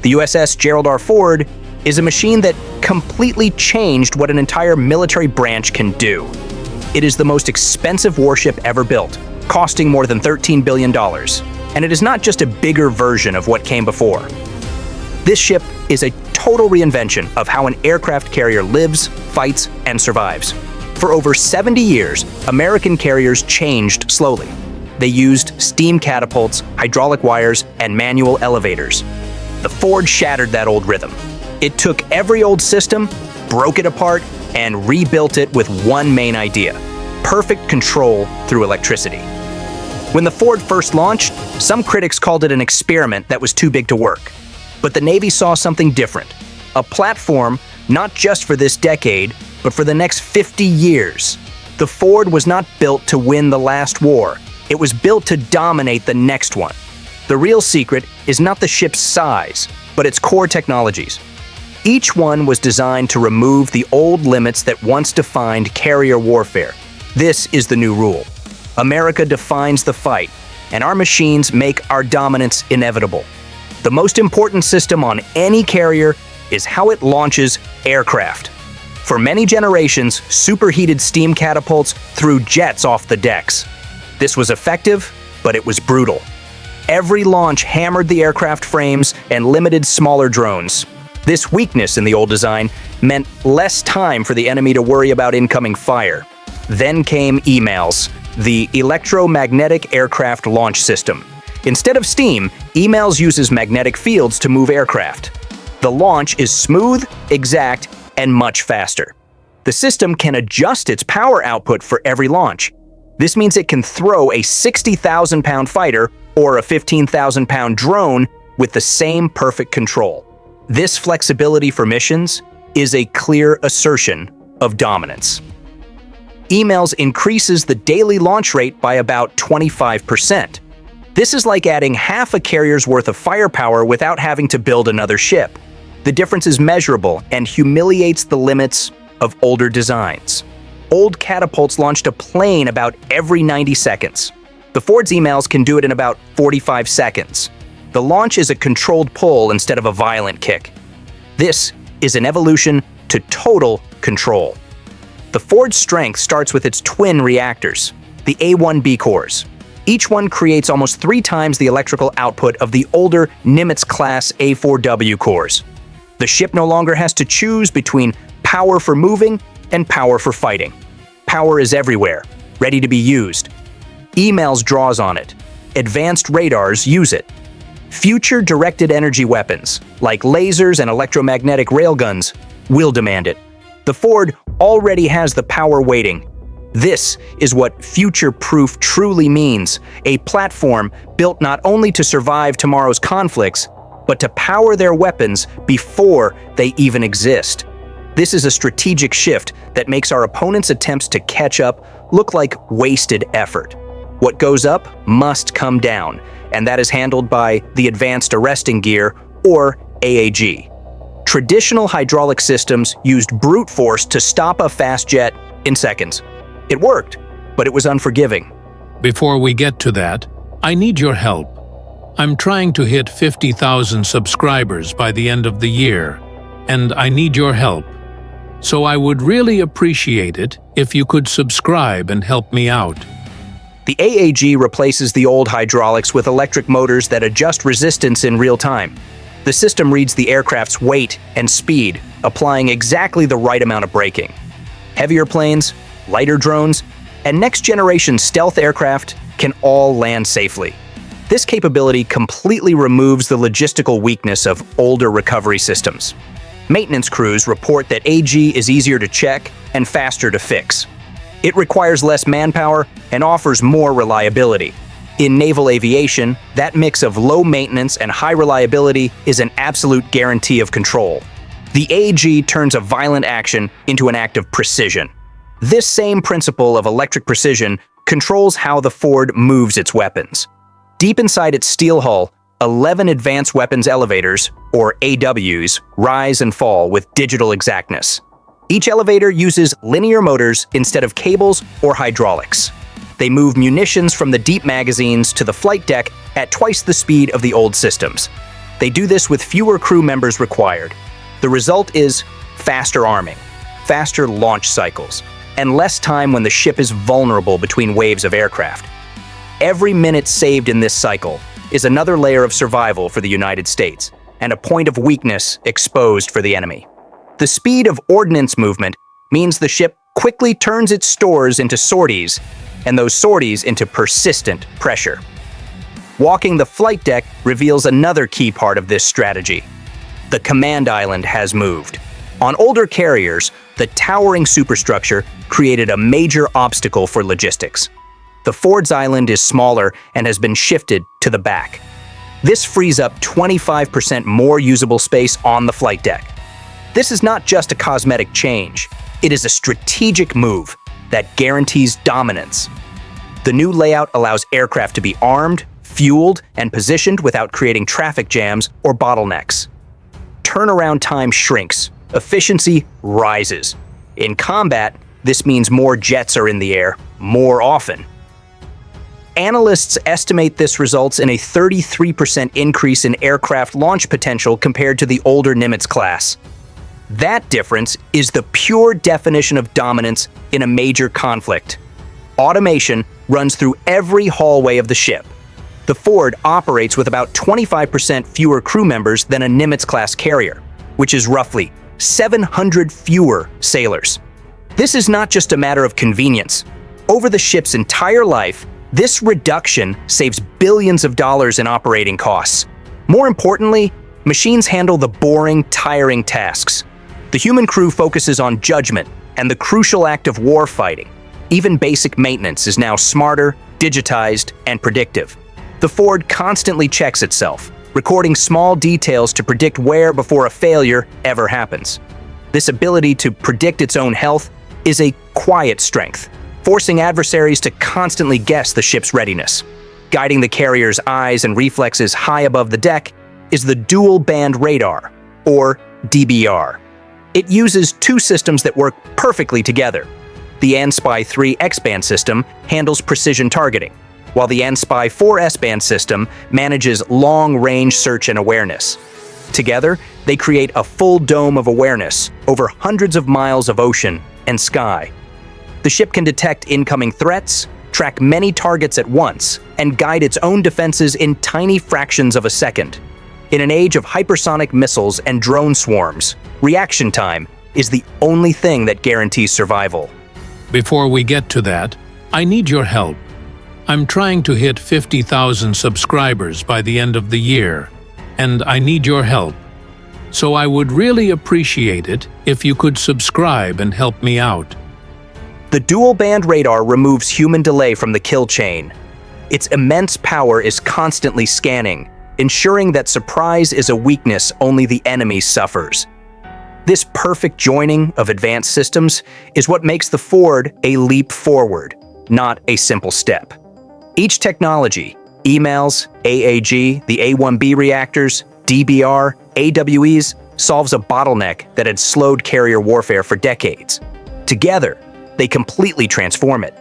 The USS Gerald R. Ford is a machine that completely changed what an entire military branch can do. It is the most expensive warship ever built, costing more than $13 billion. And it is not just a bigger version of what came before. This ship is a total reinvention of how an aircraft carrier lives, fights, and survives. For over 70 years, American carriers changed slowly. They used steam catapults, hydraulic wires, and manual elevators. The Ford shattered that old rhythm. It took every old system, broke it apart, and rebuilt it with one main idea: perfect control through electricity. When the Ford first launched, some critics called it an experiment that was too big to work. But the Navy saw something different: a platform not just for this decade, but for the next 50 years. The Ford was not built to win the last war. It was built to dominate the next one. The real secret is not the ship's size, but its core technologies. Each one was designed to remove the old limits that once defined carrier warfare. This is the new rule. America defines the fight, and our machines make our dominance inevitable. The most important system on any carrier is how it launches aircraft. For many generations, superheated steam catapults threw jets off the decks. This was effective, but it was brutal. Every launch hammered the aircraft frames and limited smaller drones. This weakness in the old design meant less time for the enemy to worry about incoming fire. Then came emails, the Electromagnetic Aircraft Launch System. Instead of steam, emails uses magnetic fields to move aircraft. The launch is smooth, exact, and much faster. The system can adjust its power output for every launch. This means it can throw a 60,000-pound fighter or a 15,000-pound drone with the same perfect control. This flexibility for missions is a clear assertion of dominance. Emails increases the daily launch rate by about 25%. This is like adding half a carrier's worth of firepower without having to build another ship. The difference is measurable and humiliates the limits of older designs. Old catapults launched a plane about every 90 seconds. The Ford's emails can do it in about 45 seconds. The launch is a controlled pull instead of a violent kick. This is an evolution to total control. The Ford's strength starts with its twin reactors, the A1B cores. Each one creates almost 3 times the electrical output of the older Nimitz-class A4W cores. The ship no longer has to choose between power for moving and power for fighting. Power is everywhere, ready to be used. Emails draws on it. Advanced radars use it. Future directed energy weapons, like lasers and electromagnetic railguns, will demand it. The Ford already has the power waiting. This is what future-proof truly means: a platform built not only to survive tomorrow's conflicts, but to power their weapons before they even exist. This is a strategic shift that makes our opponents' attempts to catch up look like wasted effort. What goes up must come down, and that is handled by the Advanced Arresting Gear, or AAG. Traditional hydraulic systems used brute force to stop a fast jet in seconds. It worked, but it was unforgiving. Before we get to that, I need your help. I'm trying to hit 50,000 subscribers by the end of the year, and I need your help. So I would really appreciate it if you could subscribe and help me out. The AAG replaces the old hydraulics with electric motors that adjust resistance in real time. The system reads the aircraft's weight and speed, applying exactly the right amount of braking. Heavier planes, lighter drones, and next-generation stealth aircraft can all land safely. This capability completely removes the logistical weakness of older recovery systems. Maintenance crews report that AG is easier to check and faster to fix. It requires less manpower and offers more reliability. In naval aviation, that mix of low maintenance and high reliability is an absolute guarantee of control. The AG turns a violent action into an act of precision. This same principle of electric precision controls how the Ford moves its weapons. Deep inside its steel hull, 11 advanced weapons elevators, or AWs, rise and fall with digital exactness. Each elevator uses linear motors instead of cables or hydraulics. They move munitions from the deep magazines to the flight deck at twice the speed of the old systems. They do this with fewer crew members required. The result is faster arming, faster launch cycles, and less time when the ship is vulnerable between waves of aircraft. Every minute saved in this cycle is another layer of survival for the United States and a point of weakness exposed for the enemy. The speed of ordnance movement means the ship quickly turns its stores into sorties, and those sorties into persistent pressure. Walking the flight deck reveals another key part of this strategy. The command island has moved. On older carriers, the towering superstructure created a major obstacle for logistics. The Ford's island is smaller and has been shifted to the back. This frees up 25% more usable space on the flight deck. This is not just a cosmetic change. It is a strategic move that guarantees dominance. The new layout allows aircraft to be armed, fueled, and positioned without creating traffic jams or bottlenecks. Turnaround time shrinks, efficiency rises. In combat, this means more jets are in the air more often. Analysts estimate this results in a 33% increase in aircraft launch potential compared to the older Nimitz class. That difference is the pure definition of dominance in a major conflict. Automation runs through every hallway of the ship. The Ford operates with about 25% fewer crew members than a Nimitz-class carrier, which is roughly 700 fewer sailors. This is not just a matter of convenience. Over the ship's entire life, this reduction saves billions of dollars in operating costs. More importantly, machines handle the boring, tiring tasks. The human crew focuses on judgment and the crucial act of war fighting. Even basic maintenance is now smarter, digitized, and predictive. The Ford constantly checks itself, recording small details to predict where before a failure ever happens. This ability to predict its own health is a quiet strength, forcing adversaries to constantly guess the ship's readiness. Guiding the carrier's eyes and reflexes high above the deck is the Dual Band Radar, or DBR. It uses two systems that work perfectly together. The ANSPY 3 X-band system handles precision targeting, while the ANSPY 4 S-band system manages long-range search and awareness. Together, they create a full dome of awareness over hundreds of miles of ocean and sky. The ship can detect incoming threats, track many targets at once, and guide its own defenses in tiny fractions of a second. In an age of hypersonic missiles and drone swarms, reaction time is the only thing that guarantees survival. Before we get to that, I need your help. I'm trying to hit 50,000 subscribers by the end of the year, and I need your help. So I would really appreciate it if you could subscribe and help me out. The dual-band radar removes human delay from the kill chain. Its immense power is constantly scanning, ensuring that surprise is a weakness only the enemy suffers. This perfect joining of advanced systems is what makes the Ford a leap forward, not a simple step. Each technology, emails, AAG, the A1B reactors, DBR, AWEs, solves a bottleneck that had slowed carrier warfare for decades. Together, they completely transform it.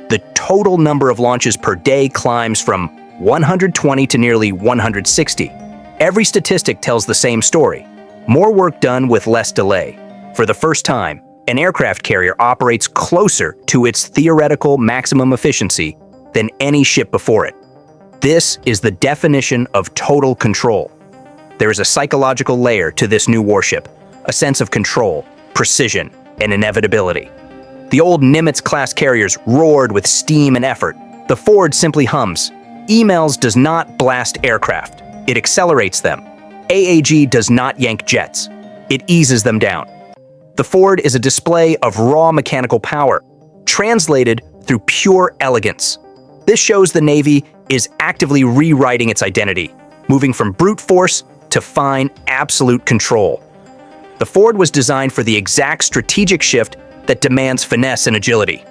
The total number of launches per day climbs from 120 to nearly 160. Every statistic tells the same story. More work done with less delay. For the first time, an aircraft carrier operates closer to its theoretical maximum efficiency than any ship before it. This is the definition of total control. There is a psychological layer to this new warship, a sense of control, precision, and inevitability. The old Nimitz-class carriers roared with steam and effort. The Ford simply hums. Emails does not blast aircraft. It accelerates them. AAG does not yank jets. It eases them down. The Ford is a display of raw mechanical power, translated through pure elegance. This shows the Navy is actively rewriting its identity, moving from brute force to fine, absolute control. The Ford was designed for the exact strategic shift that demands finesse and agility.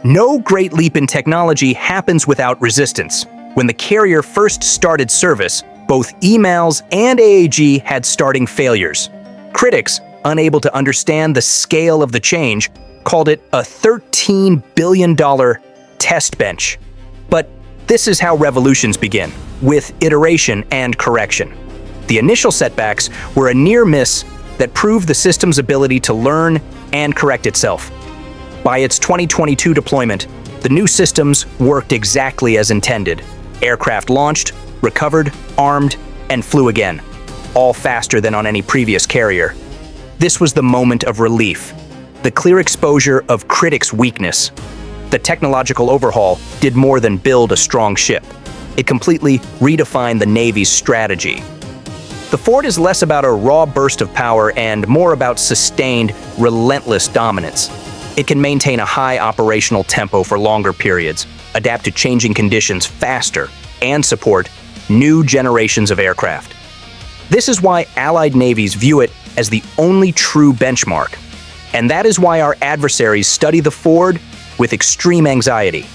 No great leap in technology happens without resistance. When the carrier first started service, both emails and AAG had starting failures. Critics, unable to understand the scale of the change, called it a $13 billion test bench. But this is how revolutions begin, with iteration and correction. The initial setbacks were a near miss that proved the system's ability to learn and correct itself. By its 2022 deployment, the new systems worked exactly as intended. Aircraft launched, recovered, armed, and flew again, all faster than on any previous carrier. This was the moment of relief, the clear exposure of critics' weakness. The technological overhaul did more than build a strong ship. It completely redefined the Navy's strategy. The Ford is less about a raw burst of power and more about sustained, relentless dominance. It can maintain a high operational tempo for longer periods, adapt to changing conditions faster, and support new generations of aircraft. This is why Allied navies view it as the only true benchmark. And that is why our adversaries study the Ford with extreme anxiety.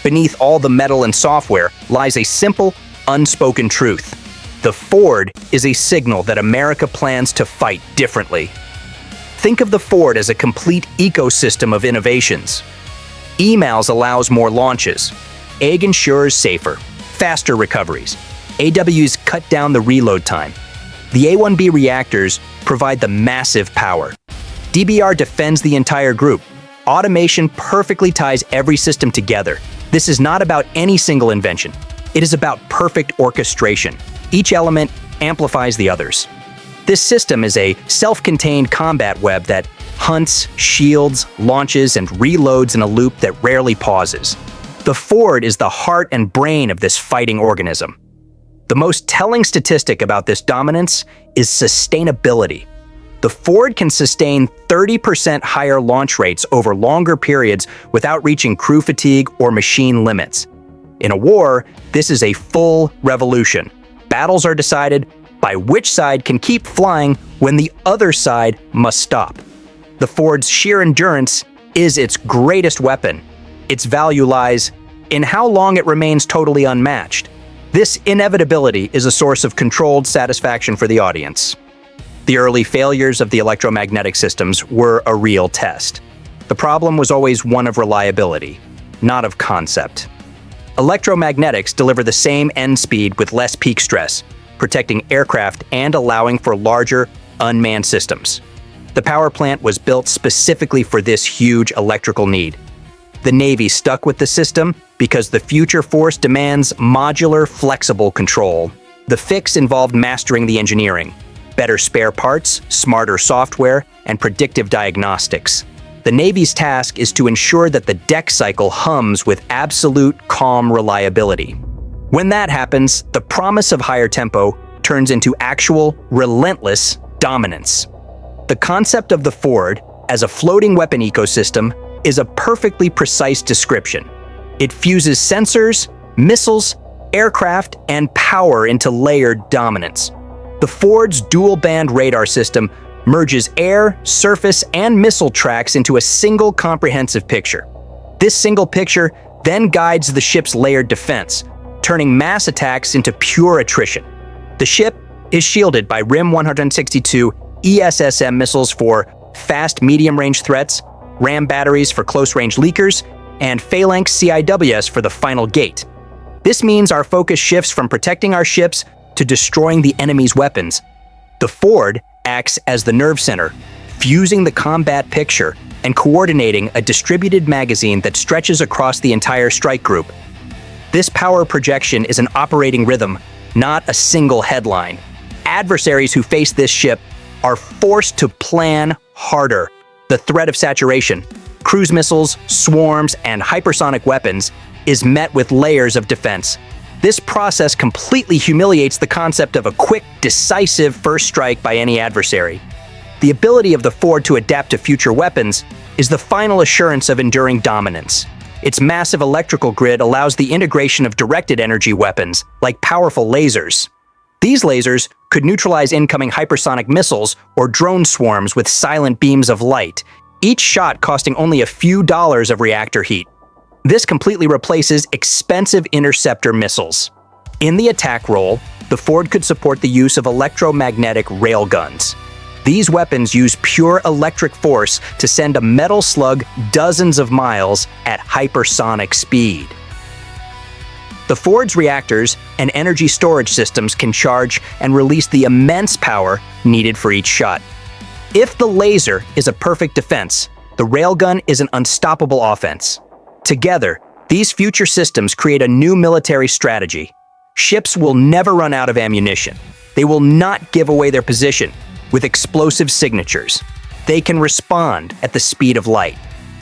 Beneath all the metal and software lies a simple, unspoken truth. The Ford is a signal that America plans to fight differently. Think of the Ford as a complete ecosystem of innovations. Emails allows more launches. Egg ensures safer, faster recoveries. AWs cut down the reload time. The A-1B reactors provide the massive power. DBR defends the entire group. Automation perfectly ties every system together. This is not about any single invention. It is about perfect orchestration. Each element amplifies the others. This system is a self-contained combat web that hunts, shields, launches, and reloads in a loop that rarely pauses. The Ford is the heart and brain of this fighting organism. The most telling statistic about this dominance is sustainability. The Ford can sustain 30% higher launch rates over longer periods without reaching crew fatigue or machine limits. In a war, this is a full revolution. Battles are decided by which side can keep flying when the other side must stop. The Ford's sheer endurance is its greatest weapon. Its value lies in how long it remains totally unmatched. This inevitability is a source of controlled satisfaction for the audience. The early failures of the electromagnetic systems were a real test. The problem was always one of reliability, not of concept. Electromagnetics deliver the same end speed with less peak stress, protecting aircraft and allowing for larger, unmanned systems. The power plant was built specifically for this huge electrical need. The Navy stuck with the system because the future force demands modular, flexible control. The fix involved mastering the engineering, better spare parts, smarter software, and predictive diagnostics. The Navy's task is to ensure that the deck cycle hums with absolute calm reliability. When that happens, the promise of higher tempo turns into actual, relentless dominance. The concept of the Ford as a floating weapon ecosystem is a perfectly precise description. It fuses sensors, missiles, aircraft, and power into layered dominance. The Ford's dual-band radar system merges air, surface, and missile tracks into a single comprehensive picture. This single picture then guides the ship's layered defense, turning mass attacks into pure attrition. The ship is shielded by RIM 162 ESSM missiles for fast medium-range threats, RAM batteries for close-range leakers, and Phalanx CIWS for the final gate. This means our focus shifts from protecting our ships to destroying the enemy's weapons. The Ford acts as the nerve center, fusing the combat picture and coordinating a distributed magazine that stretches across the entire strike group. This power projection is an operating rhythm, not a single headline. Adversaries who face this ship are forced to plan harder. The threat of saturation, cruise missiles, swarms, and hypersonic weapons is met with layers of defense. This process completely humiliates the concept of a quick, decisive first strike by any adversary. The ability of the Ford to adapt to future weapons is the final assurance of enduring dominance. Its massive electrical grid allows the integration of directed energy weapons, like powerful lasers. These lasers could neutralize incoming hypersonic missiles or drone swarms with silent beams of light, each shot costing only a few dollars of reactor heat. This completely replaces expensive interceptor missiles. In the attack role, the Ford could support the use of electromagnetic railguns. These weapons use pure electric force to send a metal slug dozens of miles at hypersonic speed. The Ford's reactors and energy storage systems can charge and release the immense power needed for each shot. If the laser is a perfect defense, the railgun is an unstoppable offense. Together, these future systems create a new military strategy. Ships will never run out of ammunition. They will not give away their position with explosive signatures. They can respond at the speed of light.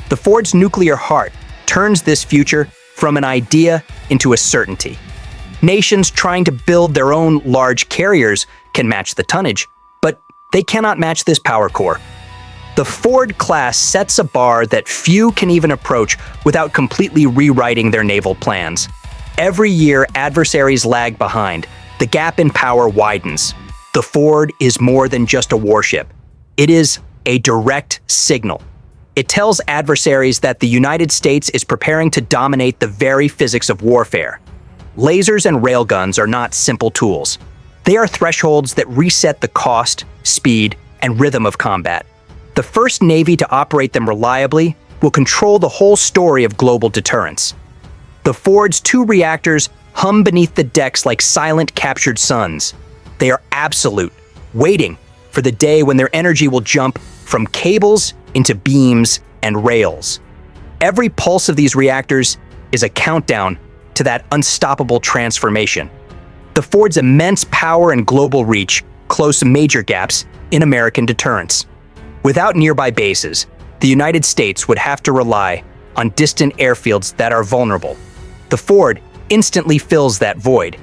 The Ford's nuclear heart turns this future from an idea into a certainty. Nations trying to build their own large carriers can match the tonnage, but they cannot match this power core. The Ford class sets a bar that few can even approach without completely rewriting their naval plans. Every year, adversaries lag behind. The gap in power widens. The Ford is more than just a warship. It is a direct signal. It tells adversaries that the United States is preparing to dominate the very physics of warfare. Lasers and railguns are not simple tools. They are thresholds that reset the cost, speed, and rhythm of combat. The first Navy to operate them reliably will control the whole story of global deterrence. The Ford's 2 reactors hum beneath the decks like silent captured suns. They are absolute, waiting for the day when their energy will jump from cables into beams and rails. Every pulse of these reactors is a countdown to that unstoppable transformation. The Ford's immense power and global reach close major gaps in American deterrence. Without nearby bases, the United States would have to rely on distant airfields that are vulnerable. The Ford instantly fills that void.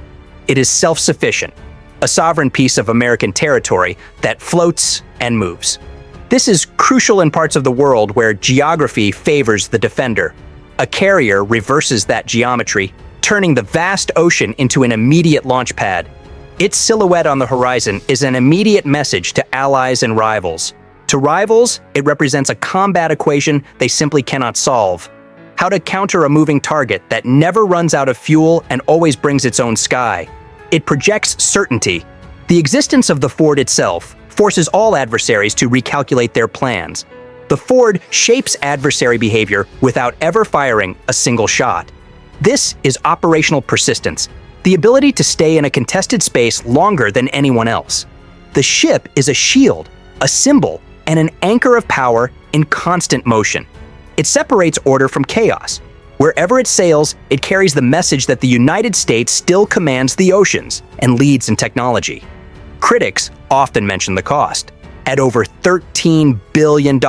It is self-sufficient, a sovereign piece of American territory that floats and moves. This is crucial in parts of the world where geography favors the defender. A carrier reverses that geometry, turning the vast ocean into an immediate launch pad. Its silhouette on the horizon is an immediate message to allies and rivals. To rivals, it represents a combat equation they simply cannot solve. How to counter a moving target that never runs out of fuel and always brings its own sky. It projects certainty. The existence of the Ford itself forces all adversaries to recalculate their plans. The Ford shapes adversary behavior without ever firing a single shot. This is operational persistence, the ability to stay in a contested space longer than anyone else. The ship is a shield, a symbol, and an anchor of power in constant motion. It separates order from chaos. Wherever it sails, it carries the message that the United States still commands the oceans and leads in technology. Critics often mention the cost. At over $13 billion,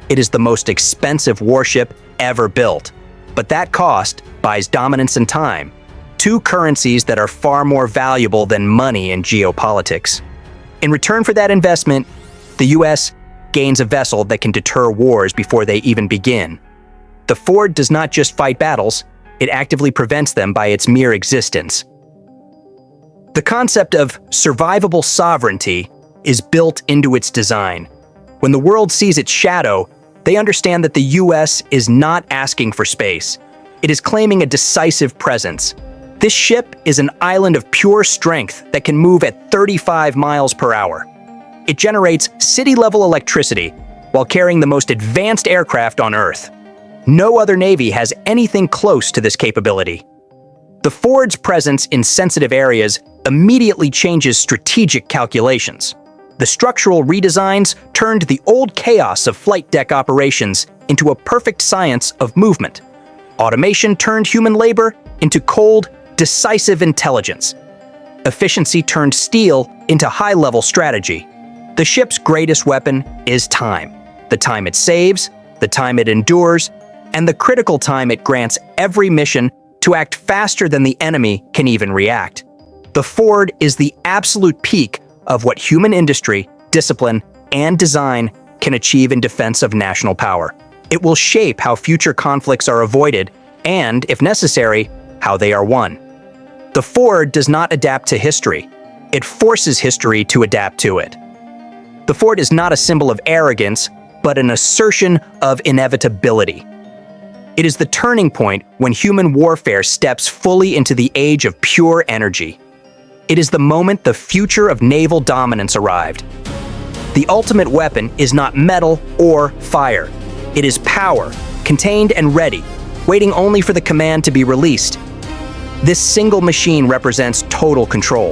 it is the most expensive warship ever built. But that cost buys dominance and time, 2 currencies that are far more valuable than money in geopolitics. In return for that investment, the U.S. gains a vessel that can deter wars before they even begin. The Ford does not just fight battles, it actively prevents them by its mere existence. The concept of survivable sovereignty is built into its design. When the world sees its shadow, they understand that the U.S. is not asking for space. It is claiming a decisive presence. This ship is an island of pure strength that can move at 35 miles per hour. It generates city-level electricity while carrying the most advanced aircraft on Earth. No other Navy has anything close to this capability. The Ford's presence in sensitive areas immediately changes strategic calculations. The structural redesigns turned the old chaos of flight deck operations into a perfect science of movement. Automation turned human labor into cold, decisive intelligence. Efficiency turned steel into high-level strategy. The ship's greatest weapon is time. The time it saves, the time it endures, and the critical time it grants every mission to act faster than the enemy can even react. The Ford is the absolute peak of what human industry, discipline, and design can achieve in defense of national power. It will shape how future conflicts are avoided and, if necessary, how they are won. The Ford does not adapt to history. It forces history to adapt to it. The Ford is not a symbol of arrogance, but an assertion of inevitability. It is the turning point when human warfare steps fully into the age of pure energy. It is the moment the future of naval dominance arrived. The ultimate weapon is not metal or fire. It is power, contained and ready, waiting only for the command to be released. This single machine represents total control.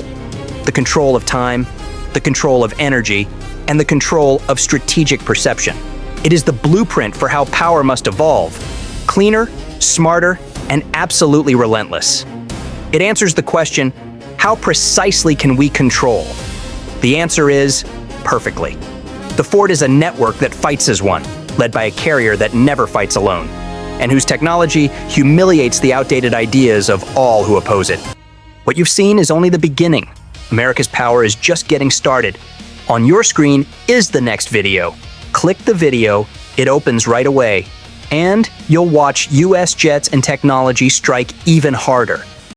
The control of time, the control of energy, and the control of strategic perception. It is the blueprint for how power must evolve: cleaner, smarter, and absolutely relentless. It answers the question, how precisely can we control? The answer is perfectly. The Ford is a network that fights as one, led by a carrier that never fights alone, and whose technology humiliates the outdated ideas of all who oppose it. What you've seen is only the beginning. America's power is just getting started. On your screen is the next video. Click the video, it opens right away, and you'll watch US jets and technology strike even harder.